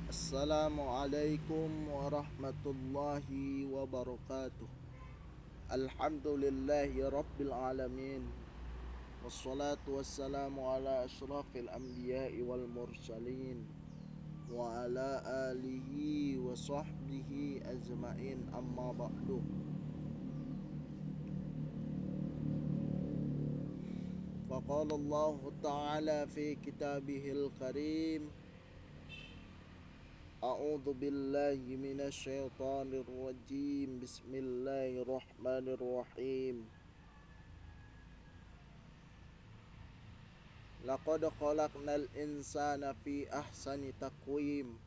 Assalamualaikum warahmatullahi wabarakatuh. Alhamdulillahi rabbil alamin. Wassalatu wassalamu ala ashrafil anbiya'i wal mursalin wa ala alihi wa sahbihi ajma'in, amma ba'du. Faqala Allah ta'ala fi kitabihil karim, A'udzu billahi minasyaitonir rajim. Bismillahirrahmanirrahim. Laqad khalaqnal insana fi ahsani taqwim.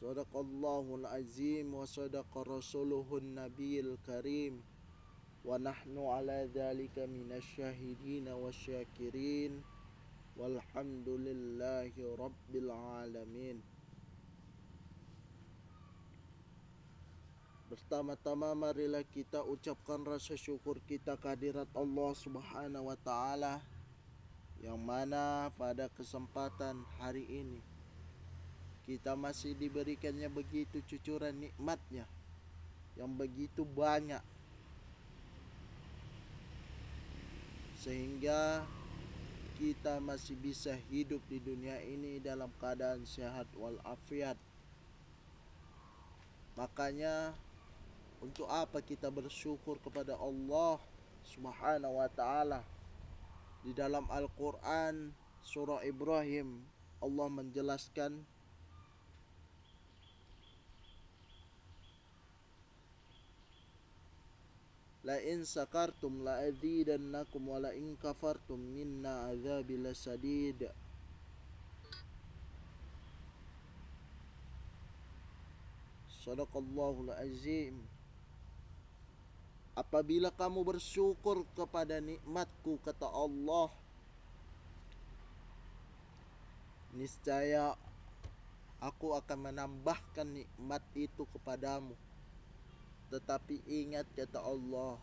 Shadaqallahul azim wa sadaqa rasuluhun nabiyil karim. Wa nahnu ala dzalika minasyahidin wasyakirin. Walhamdulillahi rabbil alamin. Pertama-tama marilah kita ucapkan rasa syukur kita kehadirat Allah Subhanahu wa taala, yang mana pada kesempatan hari ini kita masih diberikannya begitu cucuran nikmatnya yang begitu banyak, sehingga kita masih bisa hidup di dunia ini dalam keadaan sehat walafiat. Makanya untuk apa kita bersyukur kepada Allah Subhanahu wa taala? Di dalam Al-Qur'an surah Ibrahim, Allah menjelaskan, la in sakartum la azidannakum wa la in kafartum minna azabi lasadid. Shadaqallahul azim. Apabila kamu bersyukur kepada nikmatku, kata Allah, niscaya aku akan menambahkan nikmat itu kepadamu. Tetapi ingat, kata Allah,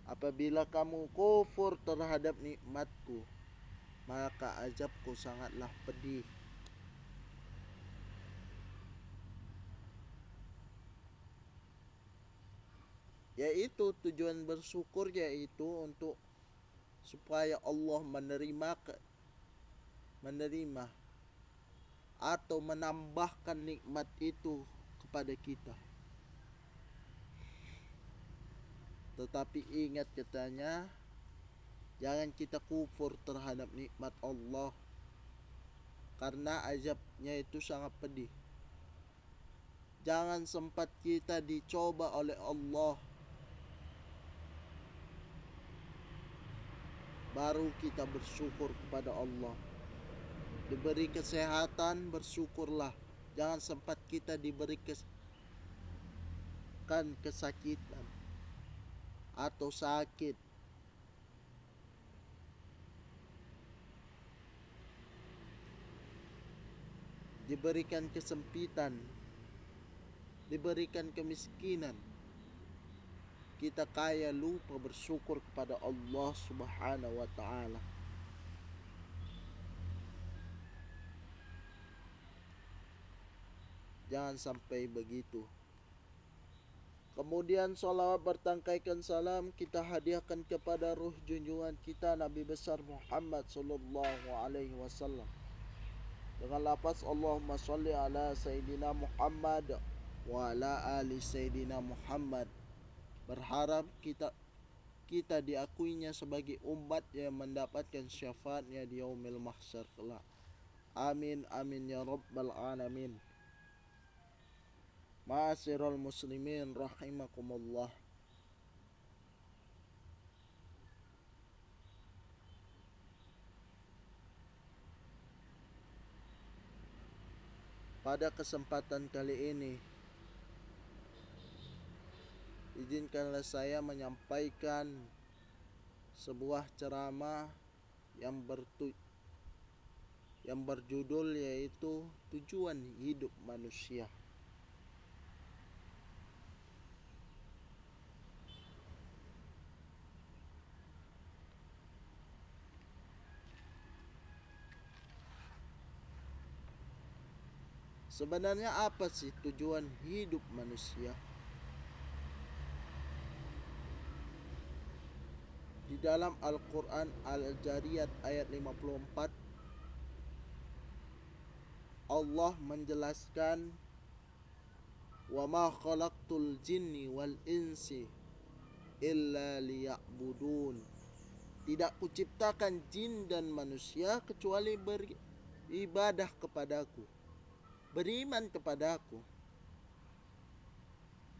apabila kamu kufur terhadap nikmatku, maka azabku sangatlah pedih. Yaitu tujuan bersyukur, yaitu untuk supaya Allah menerima atau menambahkan nikmat itu kepada kita. Tetapi ingat, katanya, jangan kita kufur terhadap nikmat Allah, karena azabnya itu sangat pedih. Jangan sempat kita dicoba oleh Allah baru kita bersyukur kepada Allah. Diberi kesehatan, bersyukurlah. Jangan sempat kita diberi kesakitan atau sakit. Diberikan kesempitan, diberikan kemiskinan, kita kaya lupa bersyukur kepada Allah Subhanahu wa taala. Jangan sampai begitu. Kemudian salawat bertangkaikan salam kita hadiahkan kepada ruh junjungan kita Nabi besar Muhammad sallallahu alaihi wasallam dengan lafaz Allahumma sholli ala Sayyidina Muhammad wa ala ali Sayyidina Muhammad. Berharap kita diakuinya sebagai umat yang mendapatkan syafaatnya di yaumil mahsyar kelak. Amin amin ya rabbal alamin. Ma'asyiral muslimin rahimakumullah. Pada kesempatan kali ini, izinkanlah saya menyampaikan sebuah ceramah yang berjudul yaitu tujuan hidup manusia. Sebenarnya apa sih tujuan hidup manusia? Di dalam Al-Quran Al-Jariyat ayat 54, Allah menjelaskan, wa ma khalaqtul jinni wal insi illa liya'budun. Tidak kuciptakan jin dan manusia kecuali beribadah kepadaku, beriman kepadaku,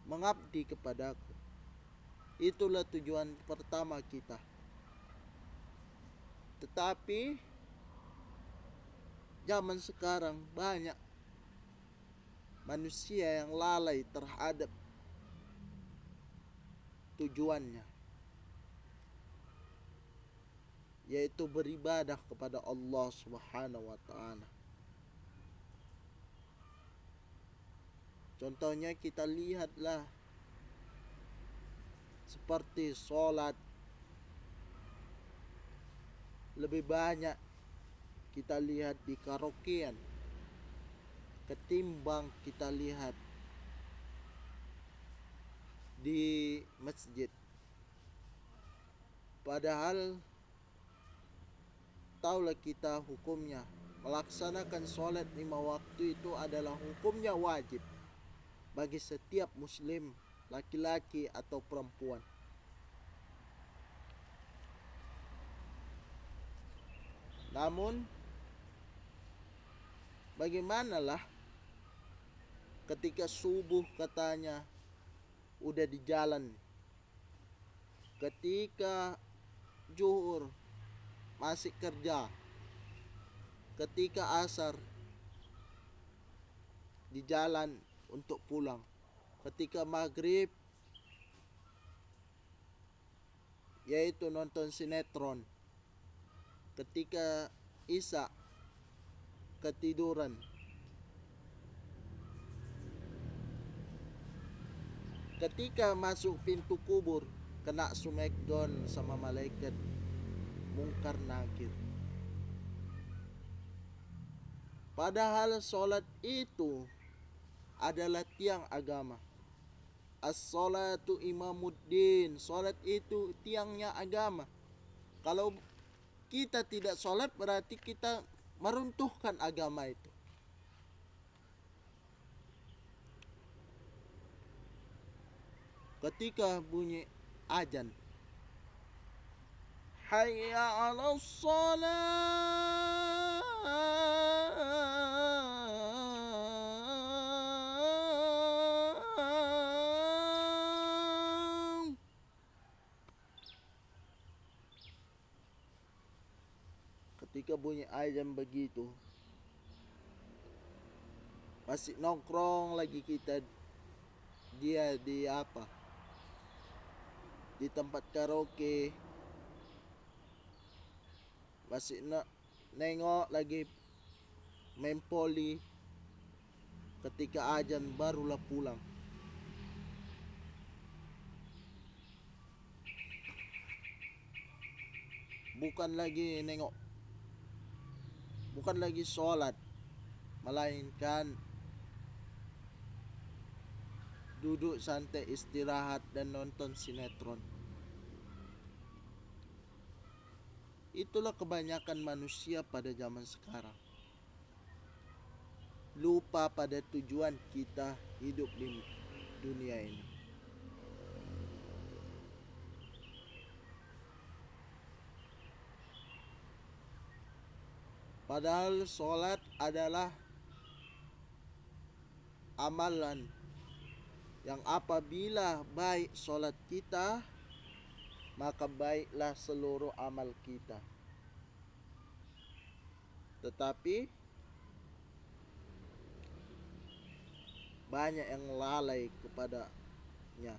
mengabdi kepadaku. Itulah tujuan pertama kita. Tetapi zaman sekarang banyak manusia yang lalai terhadap tujuannya, yaitu beribadah kepada Allah Subhanahu wa taala. Contohnya kita lihatlah seperti sholat, lebih banyak kita lihat di karaokean ketimbang kita lihat di masjid. Padahal taulah kita hukumnya, melaksanakan sholat 5 waktu itu adalah hukumnya wajib bagi setiap muslim, laki-laki atau perempuan. Namun bagaimanalah ketika subuh katanya udah di jalan, ketika zuhur masih kerja, ketika asar di jalan untuk pulang, ketika maghrib yaitu nonton sinetron, ketika isya ketiduran, ketika masuk pintu kubur kena smackdown sama malaikat mungkar nakir. Padahal sholat itu adalah tiang agama. As-sholatu imamuddin. Sholat itu tiangnya agama. Kalau kita tidak sholat berarti kita meruntuhkan agama itu. Ketika bunyi azan, hayya 'alas shalah, ketika bunyi azan begitu, masih nongkrong lagi kita dia di apa, di tempat karaoke, masih nengok lagi main poli, ketika azan barulah pulang. Bukan lagi nengok, bukan lagi sholat, melainkan duduk santai istirahat dan nonton sinetron. Itulah kebanyakan manusia pada zaman sekarang. Lupa pada tujuan kita hidup di dunia ini. Padahal sholat adalah amalan yang apabila baik sholat kita, maka baiklah seluruh amal kita. Tetapi banyak yang lalai kepadanya.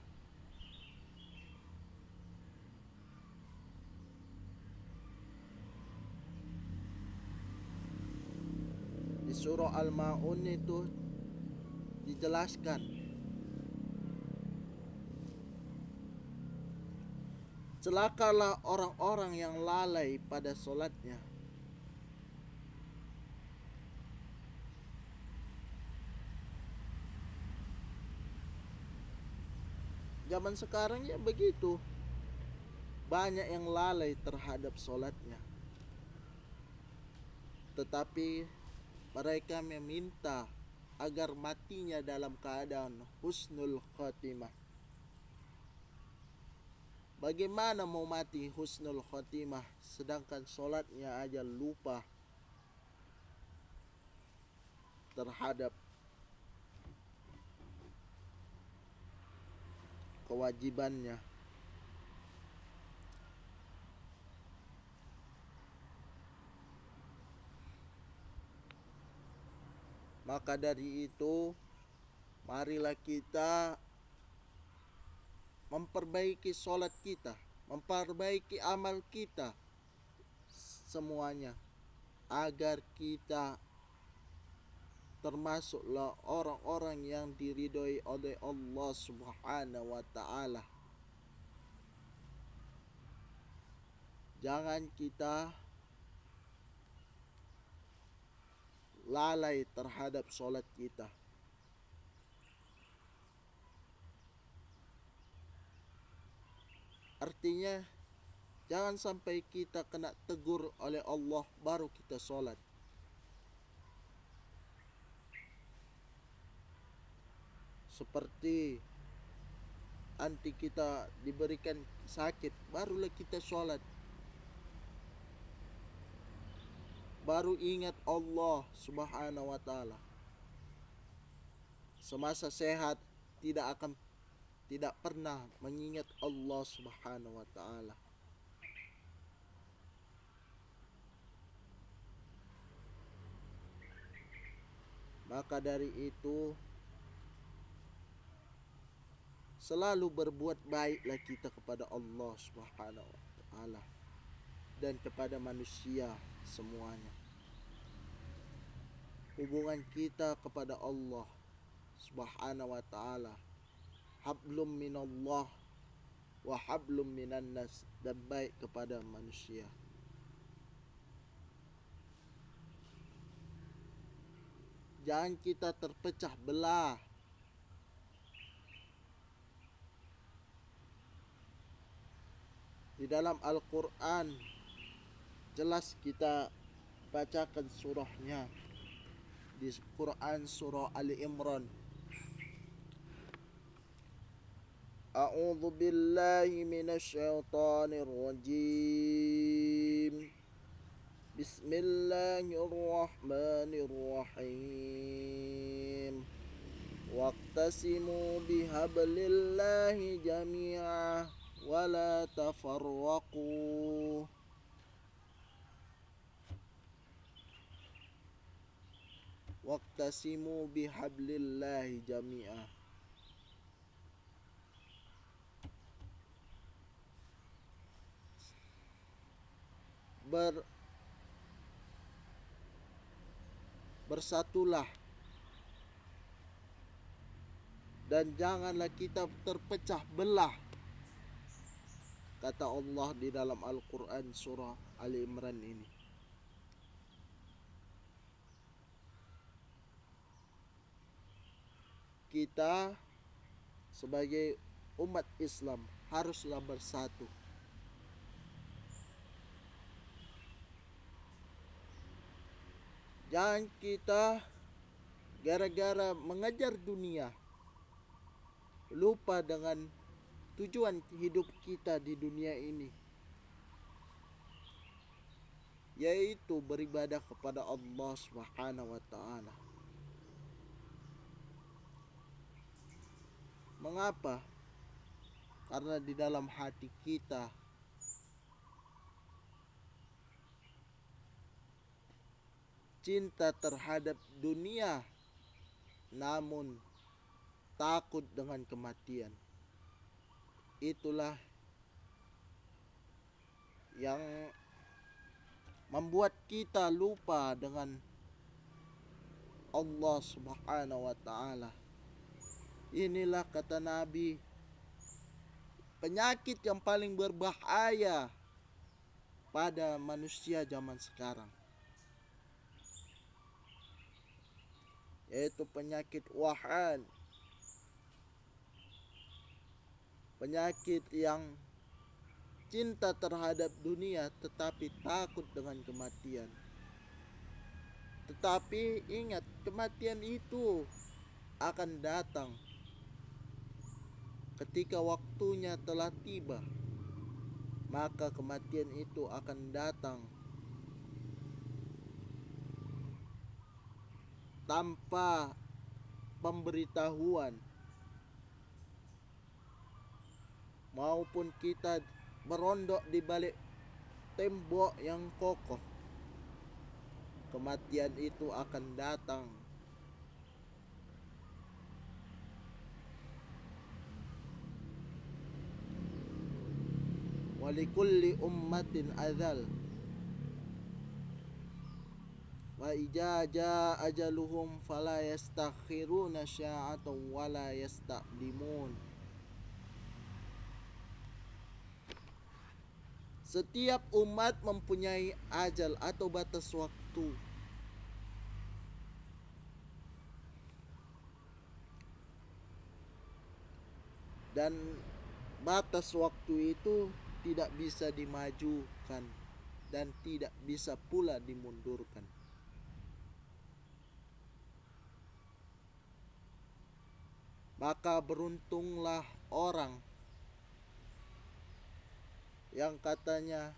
Di surah Al-Ma'un itu dijelaskan, celakalah orang-orang yang lalai pada sholatnya. Zaman sekarang ya begitu, banyak yang lalai terhadap sholatnya, tetapi mereka meminta agar matinya dalam keadaan husnul khotimah. Bagaimana mau mati husnul khotimah sedangkan sholatnya aja lupa terhadap kewajibannya. Maka dari itu, marilah kita memperbaiki sholat kita, memperbaiki amal kita semuanya, agar kita termasuklah orang-orang yang diridhoi oleh Allah Subhanahu wa ta'ala. Jangan kita lalai terhadap sholat kita. Artinya jangan sampai kita kena tegur oleh Allah baru kita sholat. Seperti nanti kita diberikan sakit, barulah kita sholat, baru ingat Allah Subhanahu wa ta'ala. Semasa sehat tidak pernah mengingat Allah Subhanahu wa ta'ala. Maka dari itu, selalu berbuat baiklah kita kepada Allah Subhanahu wa ta'ala dan kepada manusia semuanya. Hubungan kita kepada Allah Subhanahu wa ta'ala hablum minallah wa hablum minan nas, dan baik kepada manusia. Jangan kita terpecah belah. Di dalam Al-Quran jelas kita bacakan surahnya. Di Quran surah Ali Imran, A'udzu billahi minasyaitonir rajim. Bismillahirrahmanirrahim. Waqtasimu bihablillahi jami'a wa la tafarraqu. Waqtasimu bihablillahi jami'a. Bersatulah dan janganlah kita terpecah belah, kata Allah di dalam Al-Quran surah Ali Imran ini. Kita sebagai umat Islam haruslah bersatu. Jangan kita gara-gara mengejar dunia lupa dengan tujuan hidup kita di dunia ini, yaitu beribadah kepada Allah Subhanahu wa ta'ala. Mengapa? Karena di dalam hati kita cinta terhadap dunia, namun takut dengan kematian. Itulah yang membuat kita lupa dengan Allah Subhanahu wa ta'ala. Inilah kata Nabi, penyakit yang paling berbahaya pada manusia zaman sekarang, yaitu penyakit wahan. penyakit yang cinta terhadap dunia tetapi takut dengan kematian. Tetapi ingat, kematian itu akan datang ketika waktunya telah tiba. Maka kematian itu akan datang tanpa pemberitahuan, maupun kita berondok di balik tembok yang kokoh, kematian itu akan datang. Walikulli ummatin adzal wa idza jaa ajaluhum fala yastakhiruna sya'atan wala yastaqdimun. Setiap umat mempunyai ajal atau batas waktu. Dan batas waktu itu tidak bisa dimajukan dan tidak bisa pula dimundurkan. Maka beruntunglah orang yang katanya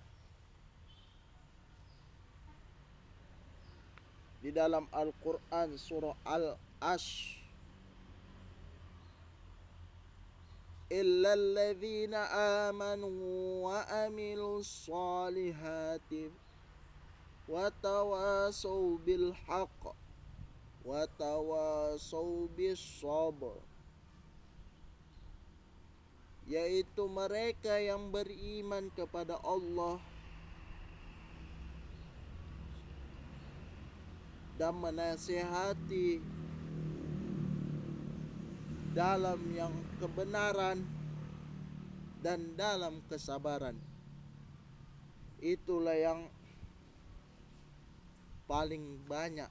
di dalam Al-Quran surah Al-Ash, illal ladzina amanu wa amilus solihati wa tawasaw bil haqq wa tawasaw bis sabr, yaitu mereka yang beriman kepada Allah dan menasihati dalam yang kebenaran dan dalam kesabaran. Itulah yang paling banyak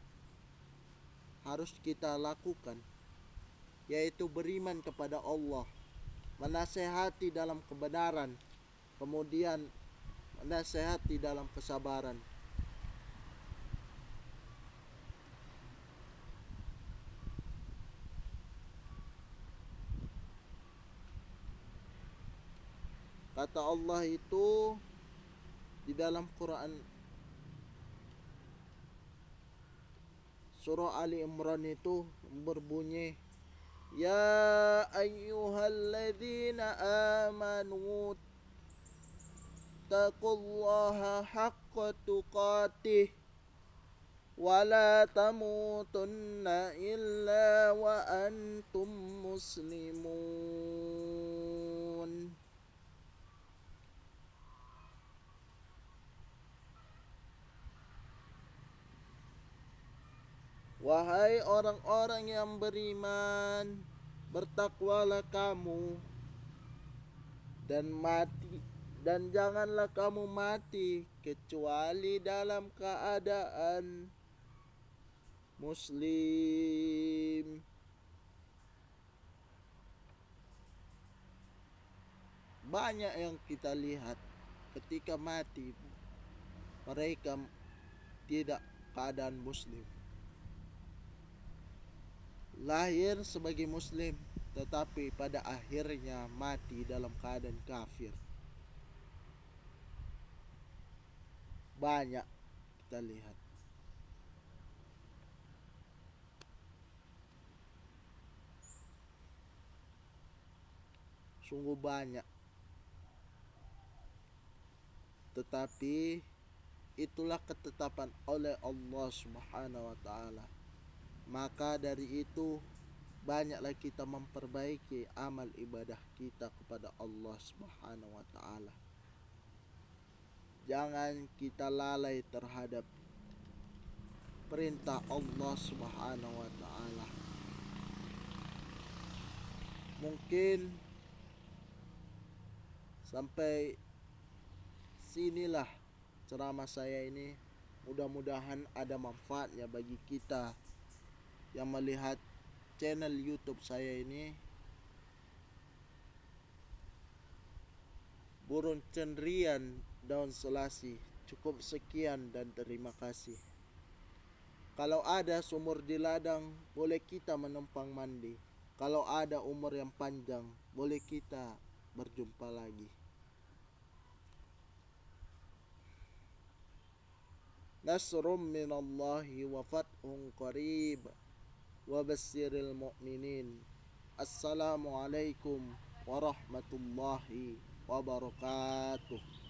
harus kita lakukan, yaitu beriman kepada Allah, menasehati dalam kebenaran, kemudian menasehati dalam kesabaran. Kata Allah itu di dalam Quran surah Ali Imran itu berbunyi, ya ayyuhalladzina amanu taqullaha haqqa tuqatih wa la tamutunna illa wa antum muslimun. Wahai orang-orang yang beriman, bertakwalah kamu dan janganlah kamu mati kecuali dalam keadaan muslim. Banyak yang kita lihat ketika mati mereka tidak keadaan muslim. Lahir sebagai muslim tetapi pada akhirnya mati dalam keadaan kafir. Banyak kita lihat. Sungguh banyak. Tetapi itulah ketetapan oleh Allah Subhanahu wa taala. Maka dari itu banyaklah kita memperbaiki amal ibadah kita kepada Allah Subhanahu wa taala. Jangan kita lalai terhadap perintah Allah Subhanahu wa taala. Mungkin sampai sinilah ceramah saya ini. Mudah-mudahan ada manfaatnya bagi kita yang melihat channel YouTube saya ini. burung cendeриan, daun selasi. Cukup sekian dan terima kasih. Kalau ada sumur di ladang, boleh kita menumpang mandi. Kalau ada umur yang panjang, boleh kita berjumpa lagi. Nasrum minallahi wa fathun qarib wa basyiril mu'minin. Assalamualaikum warahmatullahi wabarakatuh.